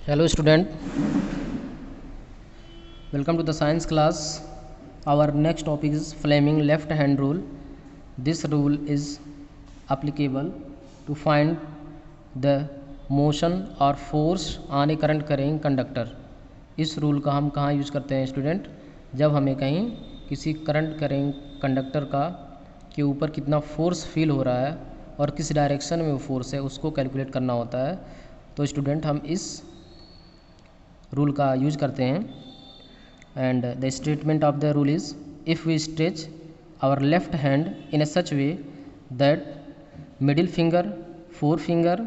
Hello student, welcome to the science class. Our next topic is Fleming left hand rule. This rule is applicable to find the motion or force on a current carrying conductor. इस rule का हम कहाँ use करते हैं student? जब हमें कहीं किसी करंट कैरिंग कंडक्टर का के ऊपर कितना फोर्स फील हो रहा है और किस डायरेक्शन में वो फोर्स है उसको कैलकुलेट करना होता है। तो स्टूडेंट हम इस रूल का यूज करते हैं and the statement of the rule is if we stretch our left hand in a such way that middle finger, fore finger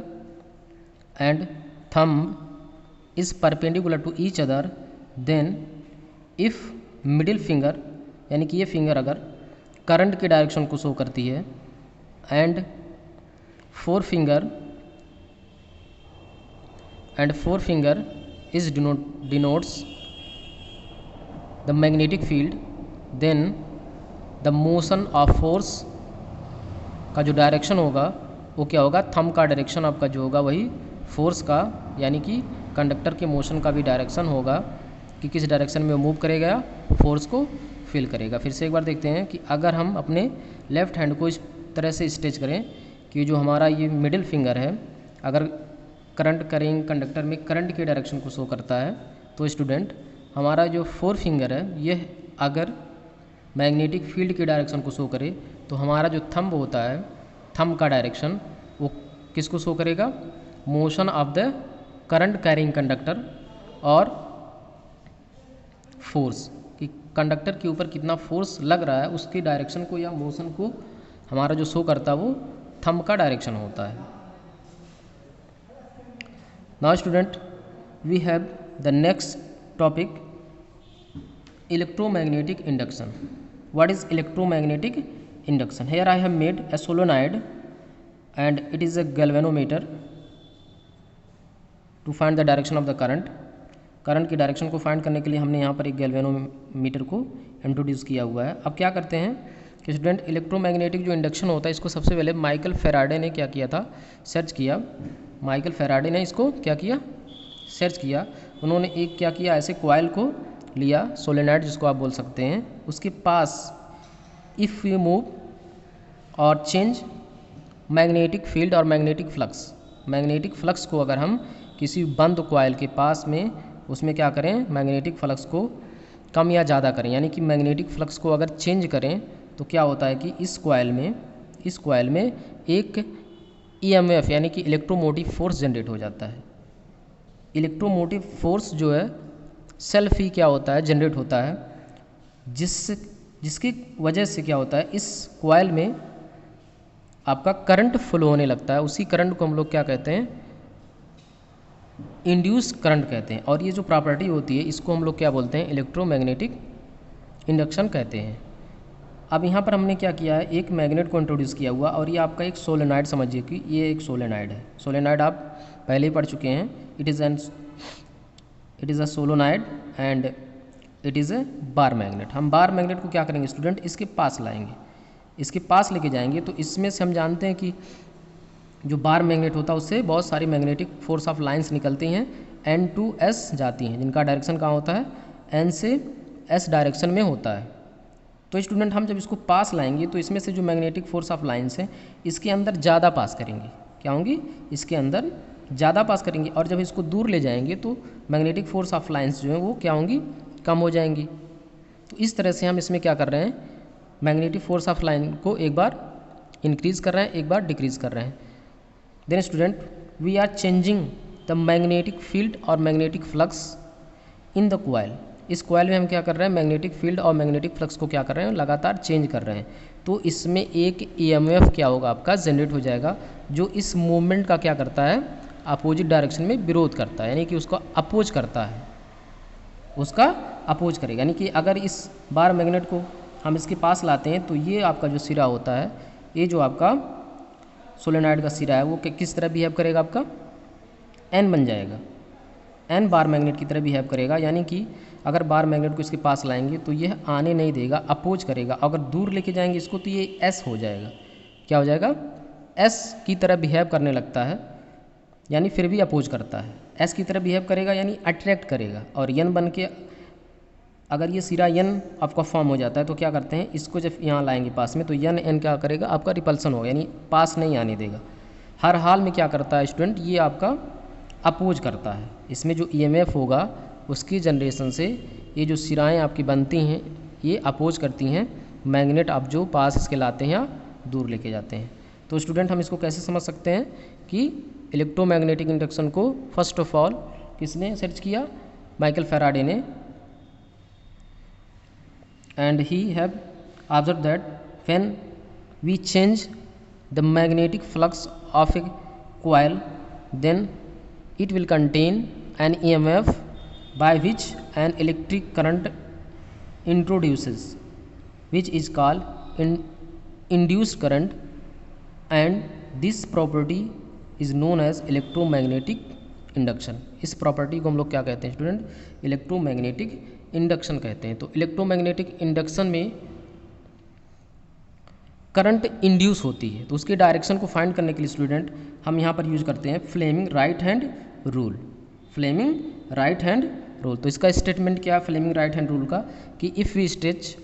and thumb is perpendicular to each other, then if middle finger यानी कि ये finger अगर current की direction को show करती है and four finger is denotes the magnetic field, then the motion of force का जो डायरेक्शन होगा वो क्या होगा? थंब का डायरेक्शन आपका जो होगा वही फोर्स का यानी कि कंडक्टर के मोशन का भी डायरेक्शन होगा कि किस डायरेक्शन में वो मूव करेगा, फोर्स को फील करेगा। फिर से एक बार देखते हैं कि अगर हम अपने लेफ्ट हैंड को इस तरह से स्ट्रेच करें कि जो हमारा ये मिडिल फिंगर है अगर करंट कैरिंग कंडक्टर में करंट के डायरेक्शन को शो करता है, तो स्टूडेंट हमारा जो फोर फिंगर है ये अगर मैग्नेटिक फील्ड की डायरेक्शन को शो करे तो हमारा जो थंब होता है, थंब का डायरेक्शन वो किसको शो करेगा? Motion of the current carrying conductor और फोर्स कि कंडक्टर के ऊपर कितना फोर्स लग रहा है उसकी डायरेक्शन को या मोशन को हमारा जो शो करता है वो थंब का डायरेक्शन होता है। Now student, we have the next topic, electromagnetic induction. What is electromagnetic induction? Here I have made a solenoid and it is a galvanometer to find the direction of the current. Current की direction को find करने के लिए हमने यहाँ पर एक galvanometer को इंट्रोड्यूस किया हुआ है। अब क्या करते हैं कि स्टूडेंट इलेक्ट्रोमैग्नेटिक जो इंडक्शन होता है इसको सबसे पहले माइकल फेराडे ने क्या किया था? सर्च किया। माइकल फेराडे ने इसको क्या किया? सर्च किया। उन्होंने एक क्या किया, ऐसे कॉइल को लिया, सोलेनॉइड जिसको आप बोल सकते हैं, उसके पास इफ़ यू मूव और चेंज मैग्नेटिक फील्ड और मैग्नेटिक फ्लक्स को अगर हम किसी बंद कॉइल के पास में उसमें क्या करें, मैग्नेटिक फ्लक्स को कम या ज़्यादा करें यानी कि मैग्नेटिक फ्लक्स को अगर चेंज करें तो क्या होता है कि इस कॉइल में एक EMF यानी कि इलेक्ट्रोमोटिव फोर्स जनरेट हो जाता है। इलेक्ट्रोमोटिव फोर्स जो है सेल्फ ही क्या होता है, जनरेट होता है, जिसकी वजह से क्या होता है, इस कॉइल में आपका करंट फ्लो होने लगता है। उसी करंट को हम लोग क्या कहते हैं? इंड्यूस करंट कहते हैं। और ये जो प्रॉपर्टी होती है इसको हम लोग क्या बोलते हैं? इलेक्ट्रोमैग्नेटिक इंडक्शन कहते हैं। अब यहाँ पर हमने क्या किया है, एक मैग्नेट को इंट्रोड्यूस किया हुआ और ये आपका एक सोलेनॉइड समझिए कि ये एक सोलेनॉइड है। सोलेनॉइड आप पहले ही पढ़ चुके हैं। It is a solenoid and it is a bar magnet. हम बार मैग्नेट को क्या करेंगे स्टूडेंट? इसके पास लाएंगे, इसके पास लेके जाएंगे तो इसमें से हम जानते हैं कि जो बार मैग्नेट होता है उससे बहुत सारी मैग्नेटिक फोर्स ऑफ लाइन्स निकलती हैं, N to S जाती हैं, जिनका डायरेक्शन कहाँ होता है? N से S डायरेक्शन में होता है। तो स्टूडेंट हम जब इसको पास लाएंगे तो इसमें से जो मैग्नेटिक फोर्स ऑफ लाइन्स हैं इसके अंदर ज़्यादा पास करेंगे। क्या होंगी? इसके अंदर ज़्यादा पास करेंगे। और जब इसको दूर ले जाएंगे तो मैग्नेटिक फोर्स ऑफ लाइन्स जो हैं वो क्या होंगी? कम हो जाएंगी। तो इस तरह से हम इसमें क्या कर रहे हैं, मैग्नेटिक फोर्स ऑफ लाइन को एक बार इंक्रीज़ कर रहे हैं, एक बार डिक्रीज़ कर रहे हैं। Then student we are changing the magnetic field और magnetic flux in the coil. इस कॉइल में हम क्या कर रहे हैं? मैग्नेटिक फील्ड और मैग्नेटिक फ्लक्स को क्या कर रहे हैं? लगातार चेंज कर रहे हैं। तो इसमें एक EMF क्या होगा आपका? जनरेट हो जाएगा, जो इस मूवमेंट का क्या करता है? अपोजिट डायरेक्शन में विरोध करता है, यानी कि उसको अपोज करता है, उसका अपोज करेगा। यानी कि अगर इस बार मैग्नेट को हम इसके पास लाते हैं तो ये आपका जो सिरा होता है, ये जो आपका सोलेनॉइड का सिरा है वो किस तरह बिहेव करेगा? आपका N बन जाएगा, N बार मैग्नेट की तरह बिहेव करेगा। यानी कि अगर बार मैग्नेट को इसके पास लाएंगे तो यह आने नहीं देगा, अपोज करेगा। अगर दूर लेके जाएंगे इसको तो ये S हो जाएगा। क्या हो जाएगा? S की तरह बिहेव करने लगता है। यानी फिर भी अपोज करता है, एस की तरह बिहेव करेगा यानी अट्रैक्ट करेगा, और यन बन के अगर ये सिरा यन आपका फॉर्म हो जाता है तो क्या करते हैं, इसको जब यहाँ लाएंगे पास में तो यन एन क्या करेगा, आपका रिपल्सन होगा यानी पास नहीं आने देगा। हर हाल में क्या करता है स्टूडेंट, ये आपका अपोज करता है। इसमें जो ईएमएफ होगा उसकी जनरेशन से ये जो सिराएँ आपकी बनती हैं ये अपोज करती हैं मैग्नेट आप जो पास इसके लाते हैं या दूर लेके जाते हैं। तो स्टूडेंट हम इसको कैसे समझ सकते हैं कि इलेक्ट्रोमैग्नेटिक इंडक्शन को फर्स्ट ऑफ ऑल किसने सर्च किया, माइकल फैराडे ने, and he have observed that when we change the magnetic flux of a coil then it will contain an EMF by which an electric current introduces, which is called induced current, and this property is known as electromagnetic induction. इस property को हम लोग क्या कहते हैं student, electromagnetic induction कहते हैं। तो इलेक्ट्रोमैग्नेटिक इंडक्शन में करंट इंड्यूस होती है, तो उसके डायरेक्शन को फाइंड करने के लिए स्टूडेंट हम यहाँ पर यूज करते हैं Fleming right hand rule. Fleming right hand rule, तो इसका स्टेटमेंट क्या है फ्लेमिंग राइट हैंड रूल का, कि if we stretch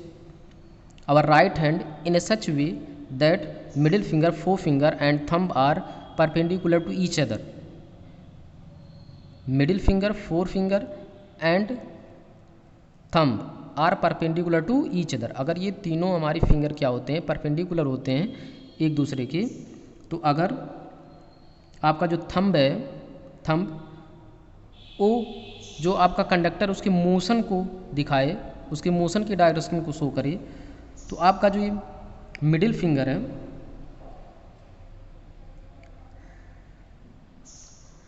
our right hand in a such way that middle finger, forefinger and thumb are perpendicular to each other, middle finger, forefinger and thumb are perpendicular to each other. अगर ये तीनों हमारी finger क्या होते हैं, perpendicular होते हैं एक दूसरे के, तो अगर आपका जो थंब है, थंब वो जो आपका कंडक्टर उसके मोशन को दिखाए, उसके मोशन के डायरेक्शन को शो करे, तो आपका जो ये मिडिल फिंगर है,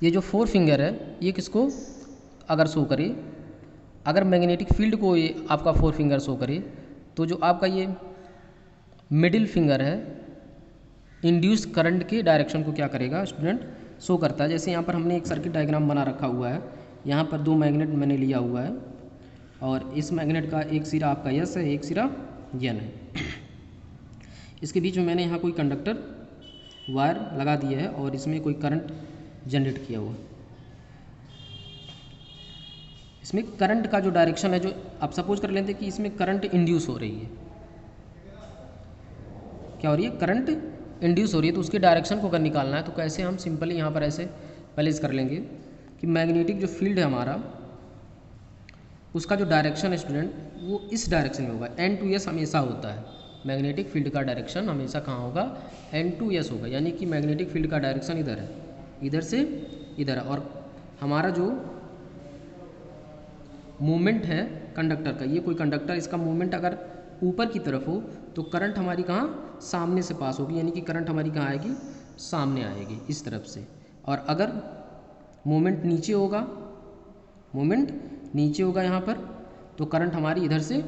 ये जो फोर फिंगर है, ये किसको अगर शो करे, अगर मैग्नेटिक फील्ड को ये आपका फोर फिंगर शो करे, तो जो आपका ये मिडिल फिंगर है इंड्यूस करंट के डायरेक्शन को क्या करेगा स्टूडेंट, शो करता है। जैसे यहाँ पर हमने एक सर्किट डायग्राम बना रखा हुआ है, यहाँ पर दो मैग्नेट मैंने लिया हुआ है और इस मैग्नेट का एक सिरा आपका यस है, एक सिरा यन है। इसके बीच में मैंने यहाँ कोई कंडक्टर वायर लगा दिया है और इसमें कोई करंट जनरेट किया हुआ। इसमें करंट का जो डायरेक्शन है, जो आप सपोज कर लेते हैं कि इसमें करंट इंड्यूस हो रही है, क्या हो रही है, करंट इंड्यूस हो रही है, तो उसके डायरेक्शन को अगर निकालना है तो कैसे, हम सिंपली यहाँ पर ऐसे पहले कर लेंगे कि मैग्नेटिक जो फील्ड है हमारा, उसका जो डायरेक्शन है स्टूडेंट वो इस डायरेक्शन में होगा, N2S हमेशा होता है। मैग्नेटिक फील्ड का डायरेक्शन हमेशा कहाँ होगा, N2S होगा, यानी कि मैग्नेटिक फील्ड का डायरेक्शन इधर है, इधर से इधर है, और हमारा जो मूवमेंट है कंडक्टर का, ये कोई कंडक्टर, इसका मूवमेंट अगर ऊपर की तरफ हो तो करंट हमारी कहाँ, सामने से पास होगी, यानी कि करंट हमारी कहाँ आएगी, सामने आएगी इस तरफ से। और अगर मूवमेंट नीचे होगा, मूवमेंट नीचे होगा यहाँ पर, तो करंट हमारी इधर से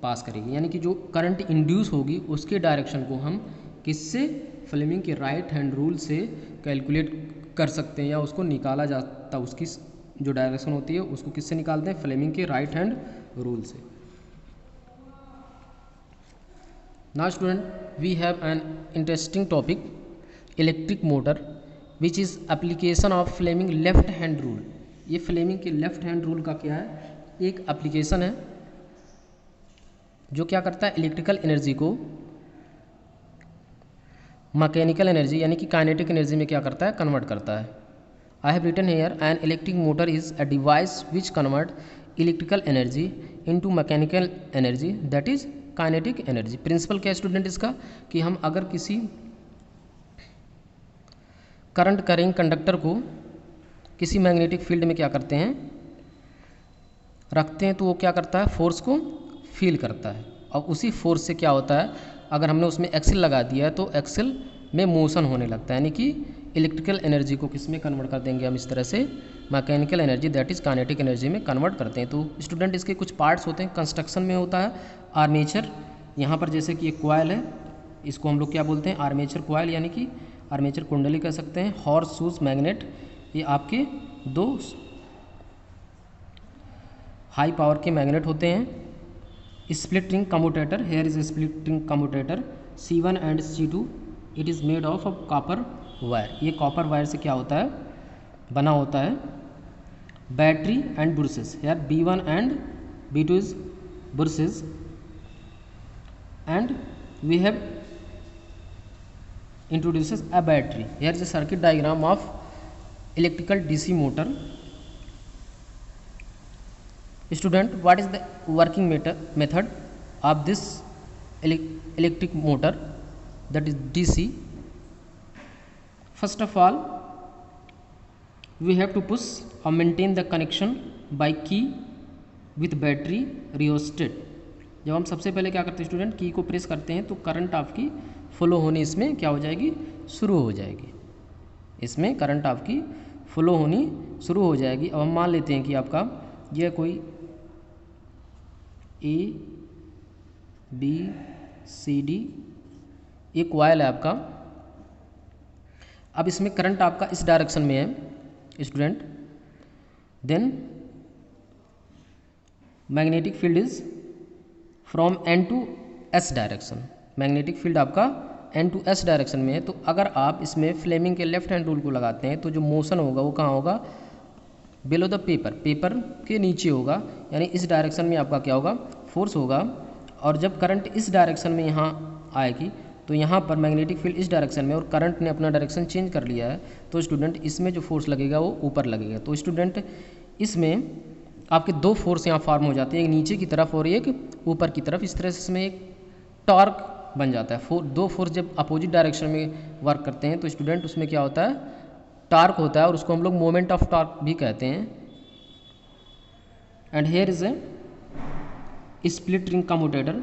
पास करेगी, यानी कि जो करंट इंड्यूस होगी उसके डायरेक्शन को हम किससे, फ्लेमिंग के राइट हैंड रूल से कैलकुलेट कर सकते हैं, या उसको निकाला जाता, उसकी जो डायरेक्शन होती है उसको किससे निकालते हैं, फ्लेमिंग के राइट हैंड रूल से। Now student we have an interesting topic, electric motor which is application of Fleming left hand rule. ये फ्लेमिंग के लेफ्ट हैंड रूल का क्या है, एक एप्लीकेशन है जो क्या करता है, इलेक्ट्रिकल एनर्जी को मैकेनिकल एनर्जी यानी कि काइनेटिक एनर्जी में क्या करता है, कन्वर्ट करता है। I have written here an electric motor is a device which convert electrical energy into mechanical energy that is kinetic energy. Principle क्या है स्टूडेंट इसका, कि हम अगर किसी करंट करेंगे कंडक्टर को किसी मैग्नेटिक फील्ड में क्या करते हैं, रखते हैं, तो वो क्या करता है, फोर्स को फील करता है, और उसी फोर्स से क्या होता है, अगर हमने उसमें एक्सेल लगा दिया है तो एक्सेल में मोशन होने लगता है, यानी कि इलेक्ट्रिकल एनर्जी को किस में कन्वर्ट कर देंगे हम, इस तरह से mechanical energy that is kinetic energy में कन्वर्ट करते हैं। तो स्टूडेंट इसके कुछ पार्ट्स होते हैं, कंस्ट्रक्शन में होता है आर्मेचर, यहाँ पर जैसे कि एक कॉइल है, इसको हम लोग क्या बोलते हैं, आर्मेचर कॉइल, यानी कि आर्मेचर कुंडली कह सकते हैं। हॉर्स शूज मैग्नेट, ये आपके दो हाई पावर के मैग्नेट होते हैं। Split ring commutator, here is split ring commutator C1 and C2, it is made of copper wire. ये कॉपर वायर से क्या होता है, बना होता है बैटरी एंड बुरसेस। यार B1 and B2 is brushes and we have introduces a battery. Here is a circuit diagram of electrical DC motor. Student, what is the working method of this electric motor, that is DC? First of all, we have to push or maintain the connection by key with battery rheostat. जब हम सबसे पहले क्या करते हैं student, की को press करते हैं तो करंट आपकी फ्लो होनी इसमें क्या हो जाएगी, शुरू हो जाएगी। इसमें करंट आपकी फ्लो होनी शुरू हो जाएगी। अब हम मान लेते हैं कि आपका यह कोई ABCD ये कॉइल है आपका। अब इसमें करंट आपका इस डायरेक्शन में है student, then magnetic field is from N to S direction. Magnetic field आपका N to S डायरेक्शन में है। तो अगर आप इसमें फ्लेमिंग के लेफ्ट हैंड रूल को लगाते हैं तो जो मोशन होगा वो कहाँ होगा, बिलो द पेपर, पेपर के नीचे होगा। यानी इस डायरेक्शन में आपका क्या होगा, फोर्स होगा। और जब करंट इस डायरेक्शन में यहाँ आएगी तो यहाँ पर मैग्नेटिक फील्ड इस डायरेक्शन में और करंट ने अपना डायरेक्शन चेंज कर लिया है, तो स्टूडेंट इसमें जो फोर्स लगेगा वो ऊपर लगेगा। तो स्टूडेंट इसमें आपके दो फोर्स यहाँ फॉर्म हो जाते हैं, एक नीचे की तरफ और एक ऊपर की तरफ। इस तरह से इसमें एक टॉर्क बन जाता है। दो फोर्स जब अपोजिट डायरेक्शन में वर्क करते हैं तो स्टूडेंट उसमें क्या होता है, टॉर्क होता है, और उसको हम लोग मोमेंट ऑफ टॉर्क भी कहते हैं। And here is a split ring commutator.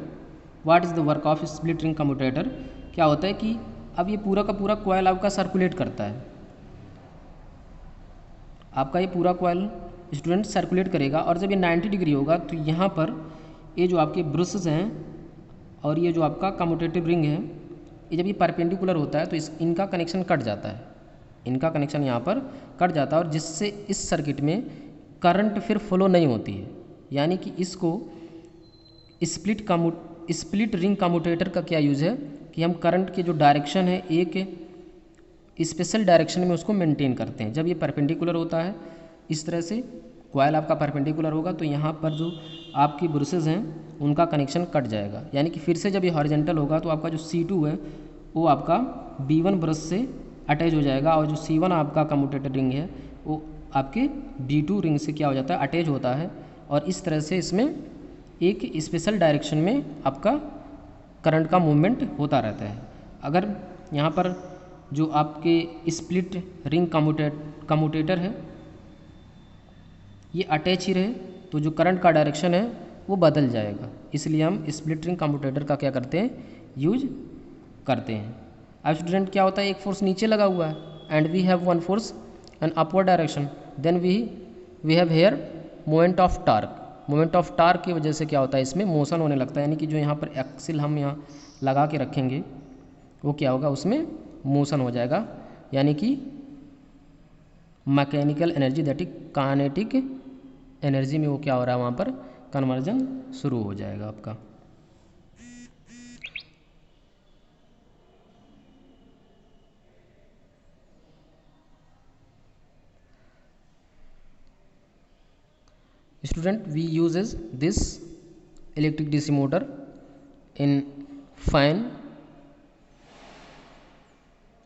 What is the work of split ring commutator? क्या होता है कि अब ये पूरा का पूरा कॉइल आपका सर्कुलेट करता है। आपका ये पूरा कॉइल स्टूडेंट सर्कुलेट करेगा, और जब ये 90 डिग्री होगा तो यहाँ पर ये जो आपके ब्रशेस हैं और ये जो आपका कम्यूटेटिव रिंग है, ये जब ये परपेंडिकुलर होता है तो इनका कनेक्शन कट जाता है। इनका कनेक्शन यहाँ पर कट जाता है, और जिससे इस सर्किट में करंट फिर फ्लो नहीं होती है। यानी कि इसको स्प्लिट रिंग कम्यूटेटर का क्या यूज़ है कि हम करंट के जो डायरेक्शन है एक स्पेशल डायरेक्शन में उसको मेंटेन करते हैं। जब ये परपेंडिकुलर होता है इस तरह से कॉइल आपका परपेंडिकुलर होगा तो यहाँ पर जो आपकी ब्रशेस हैं उनका कनेक्शन कट जाएगा। यानी कि फिर से जब ये हॉरिजॉन्टल होगा तो आपका जो C2 है वो आपका B1 ब्रश से अटैच हो जाएगा, और जो C1 आपका कम्यूटेटर रिंग है वो आपके B2 रिंग से क्या हो जाता है, अटैच होता है। और इस तरह से इसमें एक स्पेशल डायरेक्शन में आपका करंट का मूवमेंट होता रहता है। अगर यहाँ पर जो आपके स्प्लिट रिंग कम्यूटेटर है ये अटैच ही रहे तो जो करंट का डायरेक्शन है वो बदल जाएगा। इसलिए हम स्प्लिट रिंग कम्यूटेटर का क्या करते हैं, यूज करते हैं। अब स्टूडेंट क्या होता है, एक फोर्स नीचे लगा हुआ है and we have one force an upward direction, then we have here moment of torque. Moment of torque की वजह से क्या होता है, इसमें मोशन होने लगता है। यानी कि जो यहाँ पर एक्सिल हम यहाँ लगा के रखेंगे वो क्या होगा, उसमें मोशन हो जाएगा। यानी कि mechanical energy that is kinetic energy में वो क्या हो रहा है, वहाँ पर कन्वर्जन शुरू हो जाएगा आपका। Student, we uses this electric DC motor in fan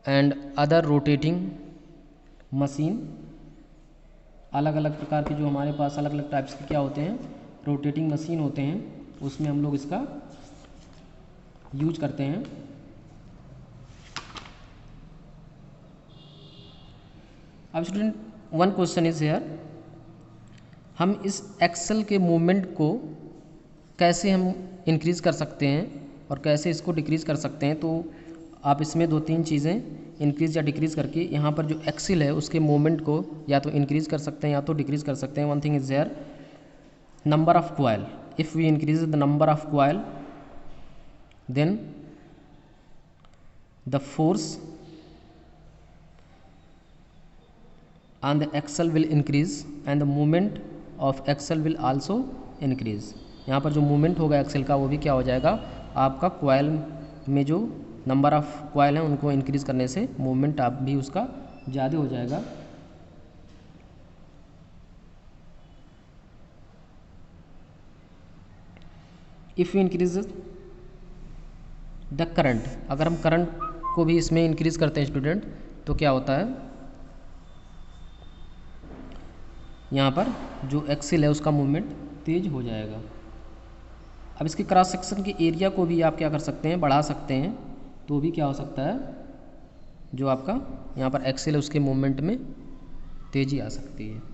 and other rotating machine। अलग अलग प्रकार के जो हमारे पास अलग अलग टाइप्स के क्या होते हैं, रोटेटिंग मशीन होते हैं, उसमें हम लोग इसका यूज करते हैं। अब student one question is here, हम इस एक्सेल के मूवमेंट को कैसे हम इंक्रीज़ कर सकते हैं और कैसे इसको डिक्रीज़ कर सकते हैं। तो आप इसमें दो तीन चीज़ें इंक्रीज़ या डिक्रीज़ करके यहाँ पर जो एक्सेल है उसके मूवमेंट को या तो इंक्रीज़ कर सकते हैं या तो डिक्रीज़ कर सकते हैं। One thing is there, number of coil. If we increase the number of coil then the force on the axle will increase and the movement of axle will also increase। यहाँ पर जो movement होगा Excel का वो भी क्या हो जाएगा, आपका कॉइल में जो नंबर ऑफ कॉइल हैं उनको इंक्रीज़ करने से मूवमेंट आप भी उसका ज़्यादा हो जाएगा। If you increase the current, अगर हम करंट को भी इसमें इंक्रीज़ करते हैं स्टूडेंट, तो क्या होता है, यहाँ पर जो एक्सिल है उसका मूवमेंट तेज हो जाएगा। अब इसके क्रॉस सेक्शन के एरिया को भी आप क्या कर सकते हैं, बढ़ा सकते हैं, तो भी क्या हो सकता है, जो आपका यहाँ पर एक्सिल है उसके मूवमेंट में तेज़ी आ सकती है।